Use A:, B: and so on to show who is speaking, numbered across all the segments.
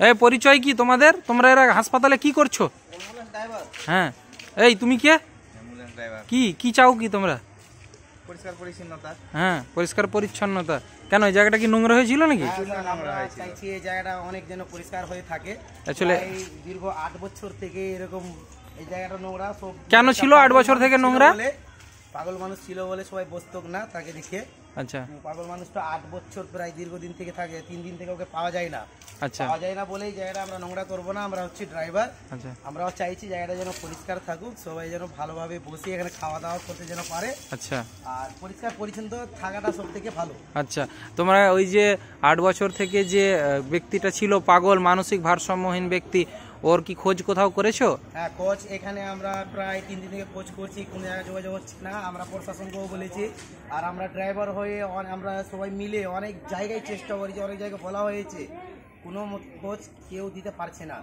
A: এই পরিচয় কি তোমাদের? তোমরা এরা হাসপাতালে কি করছো? হ্যাঁ, এই তুমি কে? কি কি চাও কি তোমরা?
B: পরিষ্কার পরিচ্ছন্নতা।
A: হ্যাঁ, পরিষ্কার পরিচ্ছন্নতা। কেন এই জায়গাটা কি নোংরা হয়েছিল নাকি?
B: আমরা চাইছি এই জায়গাটা অনেক যেন পরিষ্কার হয়ে থাকে।
A: আসলে
B: দীর্ঘ 8 বছর থেকে এরকম এই জায়গাটা নোংরা। সব
A: কেন ছিল 8 বছর থেকে নোংরা?
B: পাগল মানুষ ছিল বলে সবাই বসতো না তাকে দেখে।
A: আচ্ছা,
B: পাগল মানুষটা 8 বছর প্রায় দীর্ঘদিন থেকে থাকে, 3 দিন থেকে ওকে পাওয়া যায় না।
A: আচ্ছা,
B: পাওয়া যায় না বলেই জায়গাটা আমরা নোংরা করবো না। আমরা হচ্ছে ড্রাইভার।
A: আচ্ছা,
B: আমরাও চাইছি জায়গাটা যেন পরিষ্কার থাকুক, সবাই যেন ভালোভাবে বসে এখানে খাওয়া দাওয়া করতে যেন পারে।
A: আচ্ছা,
B: আর পরিষ্কার পরিচ্ছন্ন থাকাটা সব থেকে ভালো।
A: আচ্ছা, তোমরা ওই যে 8 বছর থেকে যে ব্যক্তিটা ছিল পাগল, মানসিক ভারসাম্যহীন ব্যক্তি, ওর কি খোঁজ কোথাও করেছো?
B: হ্যাঁ, কোচ এখানে আমরা প্রায় 3 দিন থেকে কোচ করছি, কোনো জায়গায় যোগাযোগ হচ্ছে না। আমরা প্রশাসনকেও বলেছি, আর আমরা ড্রাইভার হয়ে আমরা সবাই মিলে অনেক জায়গায় চেষ্টা করেছি, অনেক জায়গায় বলা হয়েছে, কোনো কোচ কেউ দিতে পারছে না।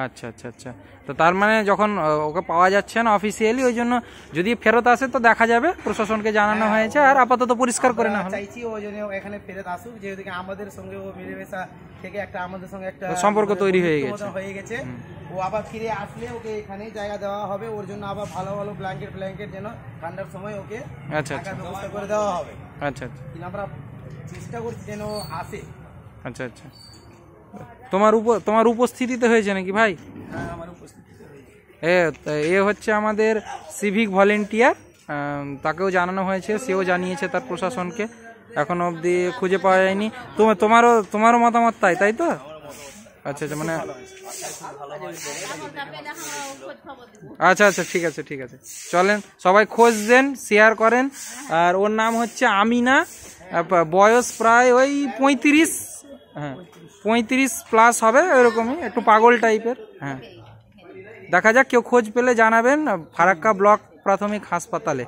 A: আচ্ছা, আচ্ছা, আচ্ছা। তো তার মানে যখন ওকে পাওয়া যাচ্ছে না অফিসিয়ালি, ওই জন্য যদি ফেরত আসে তো দেখা যাবে, প্রশাসনকে জানানো হয়েছে, আর আপাতত পরিষ্কার করে না
B: চাইছি ওই জন্য এখানে ফেরত আসুক, যেহেতু আমাদের সঙ্গে ও মিলেমিশা থেকে আমাদের সঙ্গে একটা
A: সম্পর্ক তৈরি হয়ে
B: গেছে। ও আবার ফিরে আসলে ওকে এখানে জায়গা দেওয়া হবে, ওর জন্য আবার ভালো ভালো ব্ল্যাঙ্কেট যেন ঠান্ডার সময় ওকে থাকার ব্যবস্থা করে দেওয়া হবে।
A: আচ্ছা, আচ্ছা,
B: কিন্তু আমরা চেষ্টা করছি যেন আসে।
A: আচ্ছা, আচ্ছা। তোমার উপস্থিতিতে হয়েছে নাকি ভাই?
B: হ্যাঁ, আমার উপস্থিতিতে
A: এ হচ্ছে আমাদের সিভিক ভলেন্টিয়ার, তাকেও জানানো হয়েছে, সেও জানিয়েছে তার প্রশাসনকে। এখনো অবধি খুঁজে পাওয়া যায়নি। তোমারও মতামত তাই তো? আচ্ছা, আচ্ছা, মানে আচ্ছা, আচ্ছা, ঠিক আছে, ঠিক আছে, চলেন সবাই খোঁজ দেন, শেয়ার করেন। আর ওর নাম হচ্ছে আমিনা, বয়স প্রায় ওই 35, হ্যাঁ 35 প্লাস হবে, এরকমই একটু পাগল টাইপের। হ্যাঁ, দেখা যাক, কেউ খোঁজ পেলে জানাবেন। ফারাক্কা ব্লক প্রাথমিক হাসপাতালে।